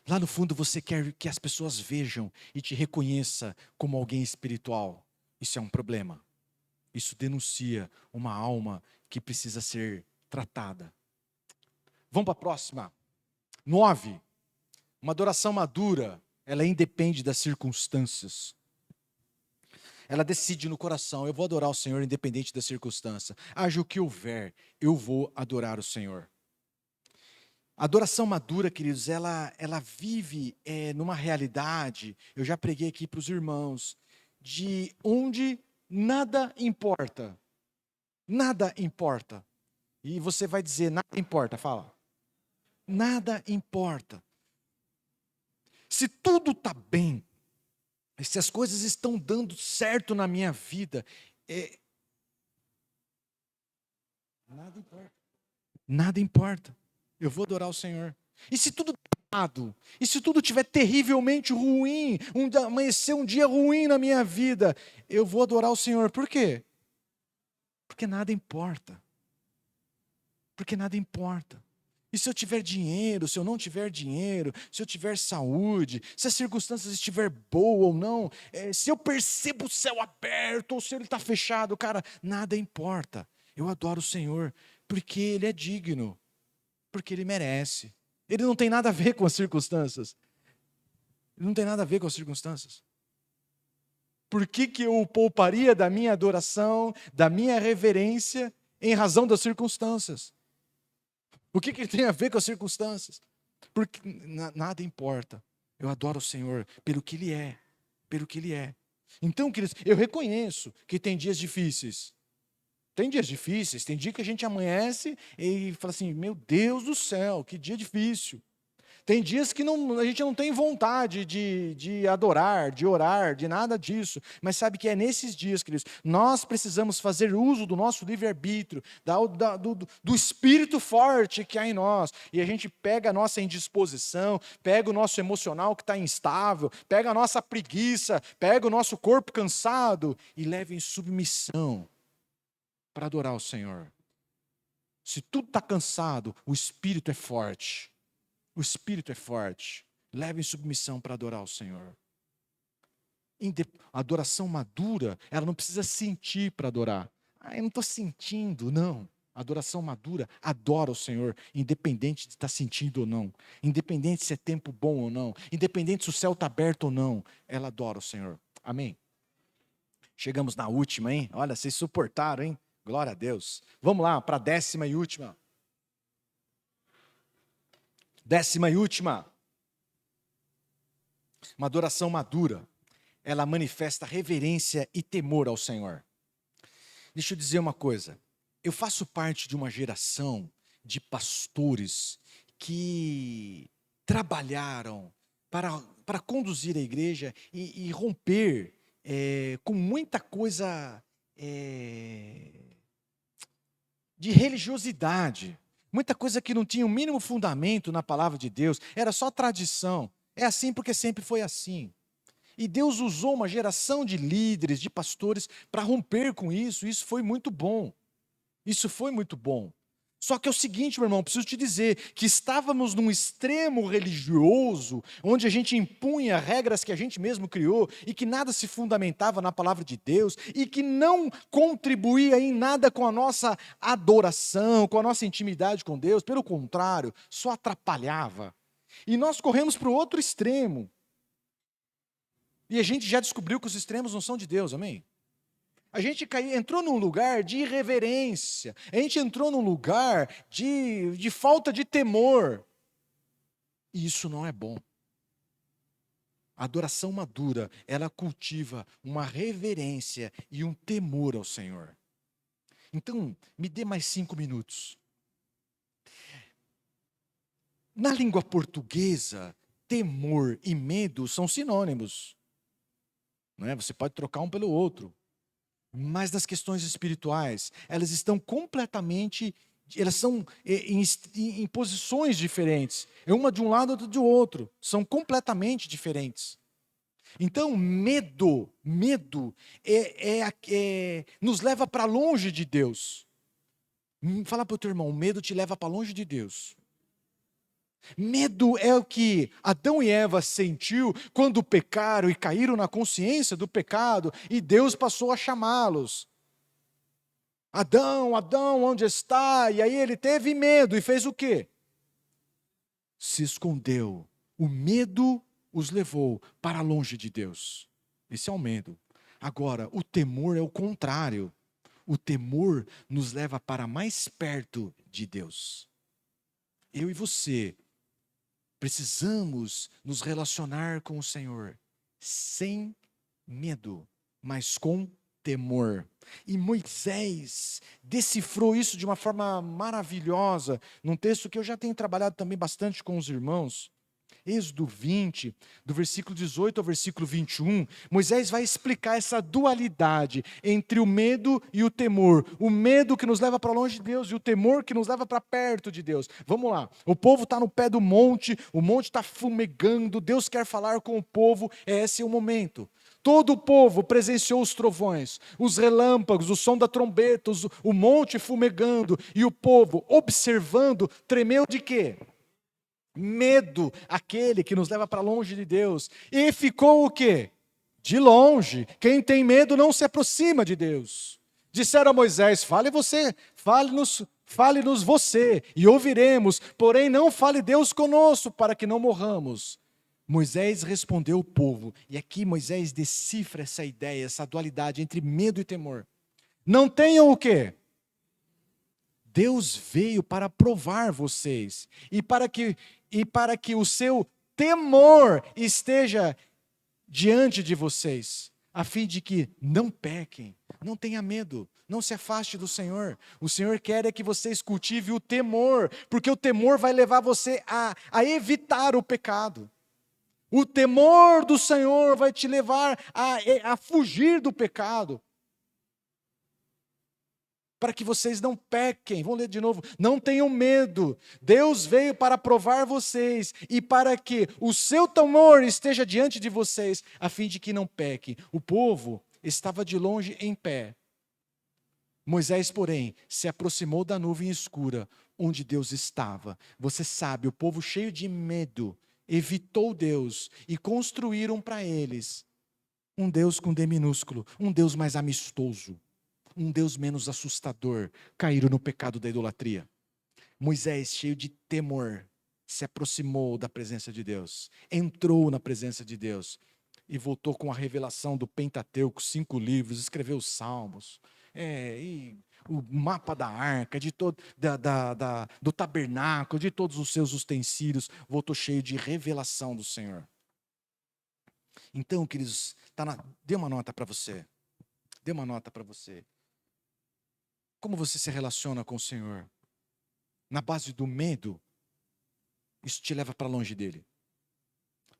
Speaker 1: Lá no fundo você quer que as pessoas vejam e te reconheçam como alguém espiritual. Isso é um problema. Isso denuncia uma alma que precisa ser tratada. Vamos para a próxima. 9. Uma adoração madura, ela independe das circunstâncias. Ela decide no coração, eu vou adorar o Senhor independente da circunstância. Haja o que houver, eu vou adorar o Senhor. A adoração madura, queridos, ela vive numa realidade, eu já preguei aqui para os irmãos, de onde nada importa. Nada importa. E você vai dizer, nada importa, fala. Nada importa. Se tudo está bem, se as coisas estão dando certo na minha vida, nada importa. Nada importa. Eu vou adorar o Senhor. E se tudo der errado? E se tudo estiver terrivelmente ruim? Amanhecer um dia ruim na minha vida? Eu vou adorar o Senhor. Por quê? Porque nada importa. Porque nada importa. E se eu tiver dinheiro, se eu não tiver dinheiro, se eu tiver saúde, se as circunstâncias estiver boa ou não, se eu percebo o céu aberto ou se ele está fechado, cara, nada importa. Eu adoro o Senhor porque Ele é digno. Porque Ele merece. Ele não tem nada a ver com as circunstâncias. Ele não tem nada a ver com as circunstâncias. Por que eu o pouparia da minha adoração, da minha reverência, em razão das circunstâncias? O que ele tem a ver com as circunstâncias? Porque nada importa. Eu adoro o Senhor pelo que Ele é. Pelo que Ele é. Então, queridos, eu reconheço que tem dias difíceis. Tem dias difíceis, tem dia que a gente amanhece e fala assim, meu Deus do céu, que dia difícil. Tem dias que a gente não tem vontade de adorar, de orar, de nada disso. Mas sabe que é nesses dias, queridos, nós precisamos fazer uso do nosso livre-arbítrio, do espírito forte que há em nós. E a gente pega a nossa indisposição, pega o nosso emocional que está instável, pega a nossa preguiça, pega o nosso corpo cansado e leva em submissão para adorar o Senhor. Se tudo está cansado, o espírito é forte. O espírito é forte. Leva em submissão para adorar o Senhor. A adoração madura, ela não precisa sentir para adorar. Eu não estou sentindo, não. A adoração madura adora o Senhor, independente de estar sentindo ou não. Independente se é tempo bom ou não. Independente se o céu está aberto ou não. Ela adora o Senhor. Amém? Chegamos na última, hein? Olha, vocês suportaram, hein? Glória a Deus. Vamos lá para a 10ª e última. 10ª e última. Uma adoração madura. Ela manifesta reverência e temor ao Senhor. Deixa eu dizer uma coisa. Eu faço parte de uma geração de pastores que trabalharam para conduzir a igreja e romper com muita coisa de religiosidade, muita coisa que não tinha o mínimo fundamento na palavra de Deus, era só tradição. É assim porque sempre foi assim. E Deus usou uma geração de líderes, de pastores, para romper com isso. Isso foi muito bom. Isso foi muito bom. Só que é o seguinte, meu irmão, preciso te dizer que estávamos num extremo religioso, onde a gente impunha regras que a gente mesmo criou e que nada se fundamentava na palavra de Deus e que não contribuía em nada com a nossa adoração, com a nossa intimidade com Deus, pelo contrário, só atrapalhava. E nós corremos para o outro extremo. E a gente já descobriu que os extremos não são de Deus, amém? A gente entrou num lugar de irreverência, a gente entrou num lugar de falta de temor. E isso não é bom. A adoração madura, ela cultiva uma reverência e um temor ao Senhor. Então, me dê mais 5 minutos. Na língua portuguesa, temor e medo são sinônimos. Não é? Você pode trocar um pelo outro. Mas nas questões espirituais, elas estão completamente, elas são em posições diferentes. É uma de um lado, outra de outro. São completamente diferentes. Então, medo nos leva para longe de Deus. Fala para o teu irmão, medo te leva para longe de Deus. Medo é o que Adão e Eva sentiu quando pecaram e caíram na consciência do pecado e Deus passou a chamá-los. Adão, Adão, onde está? E aí ele teve medo e fez o quê? Se escondeu. O medo os levou para longe de Deus. Esse é o medo. Agora, o temor é o contrário. O temor nos leva para mais perto de Deus. Eu e você precisamos nos relacionar com o Senhor sem medo, mas com temor. E Moisés decifrou isso de uma forma maravilhosa, num texto que eu já tenho trabalhado também bastante com os irmãos. Êxodo 20, do versículo 18 ao versículo 21, Moisés vai explicar essa dualidade entre o medo e o temor. O medo que nos leva para longe de Deus e o temor que nos leva para perto de Deus. Vamos lá, o povo está no pé do monte, o monte está fumegando, Deus quer falar com o povo, esse é o momento. Todo o povo presenciou os trovões, os relâmpagos, o som da trombeta, o monte fumegando, e o povo, observando, tremeu de quê? Medo, aquele que nos leva para longe de Deus. E ficou o quê? De longe. Quem tem medo não se aproxima de Deus. Disseram a Moisés: fale você, fale-nos você, e ouviremos, porém não fale Deus conosco, para que não morramos. Moisés respondeu ao povo, e aqui Moisés decifra essa ideia, essa dualidade entre medo e temor. Não tenham o quê? Deus veio para provar vocês, e para que o seu temor esteja diante de vocês, a fim de que não pequem, não tenha medo, não se afaste do Senhor. O Senhor quer é que vocês cultivem o temor, porque o temor vai levar você a evitar o pecado. O temor do Senhor vai te levar a fugir do pecado, para que vocês não pequem. Vamos ler de novo. Não tenham medo. Deus veio para provar vocês e para que o seu temor esteja diante de vocês, a fim de que não pequem. O povo estava de longe em pé. Moisés, porém, se aproximou da nuvem escura onde Deus estava. Você sabe, o povo cheio de medo evitou Deus e construíram para eles um Deus com D minúsculo, um Deus mais amistoso, um Deus menos assustador. Caíram no pecado da idolatria. Moisés, cheio de temor, se aproximou da presença de Deus, entrou na presença de Deus e voltou com a revelação do Pentateuco, 5 livros, escreveu os Salmos, e o mapa da arca, do tabernáculo, de todos os seus utensílios, voltou cheio de revelação do Senhor. Então, queridos, dê uma nota para você. Dê uma nota para você. Como você se relaciona com o Senhor? Na base do medo, isso te leva para longe dele.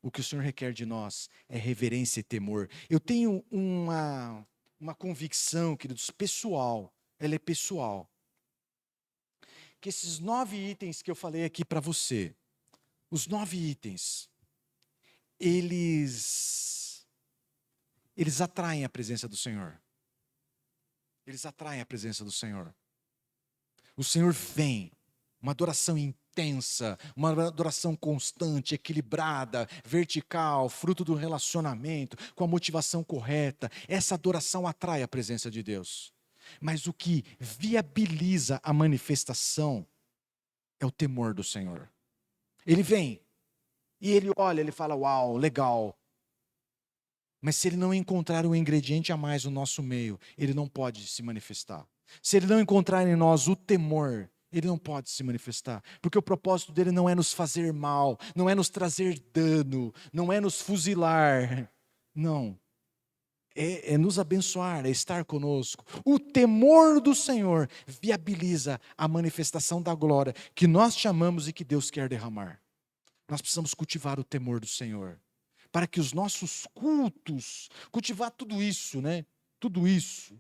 Speaker 1: O que o Senhor requer de nós é reverência e temor. Eu tenho uma convicção, queridos, pessoal, ela é pessoal, que esses 9 itens que eu falei aqui para você, os 9 itens, eles atraem a presença do Senhor. Eles atraem a presença do Senhor. O Senhor vem, uma adoração intensa, uma adoração constante, equilibrada, vertical, fruto do relacionamento, com a motivação correta. Essa adoração atrai a presença de Deus. Mas o que viabiliza a manifestação é o temor do Senhor. Ele vem, e ele olha, ele fala, uau, legal. Mas se ele não encontrar um ingrediente a mais no nosso meio, ele não pode se manifestar. Se ele não encontrar em nós o temor, ele não pode se manifestar. Porque o propósito dele não é nos fazer mal, não é nos trazer dano, não é nos fuzilar. Não. É nos abençoar, é estar conosco. O temor do Senhor viabiliza a manifestação da glória que nós chamamos e que Deus quer derramar. Nós precisamos cultivar o temor do Senhor, para que os nossos cultos, cultivar tudo isso, né? Tudo isso.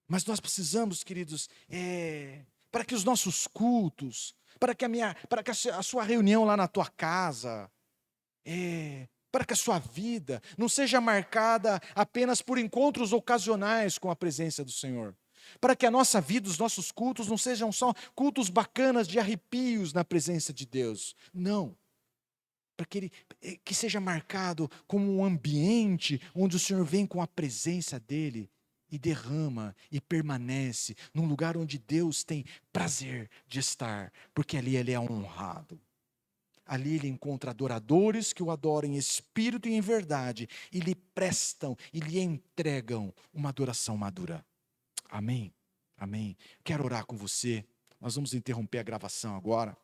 Speaker 1: Mas nós precisamos, queridos, para que os nossos cultos, para que a sua reunião lá na tua casa, para que a sua vida não seja marcada apenas por encontros ocasionais com a presença do Senhor. Para que a nossa vida, os nossos cultos não sejam só cultos bacanas de arrepios na presença de Deus. Não. Para que seja marcado como um ambiente onde o Senhor vem com a presença dEle e derrama e permanece num lugar onde Deus tem prazer de estar, porque ali Ele é honrado. Ali Ele encontra adoradores que o adoram em espírito e em verdade e lhe prestam e lhe entregam uma adoração madura. Amém? Amém. Quero orar com você. Nós vamos interromper a gravação agora.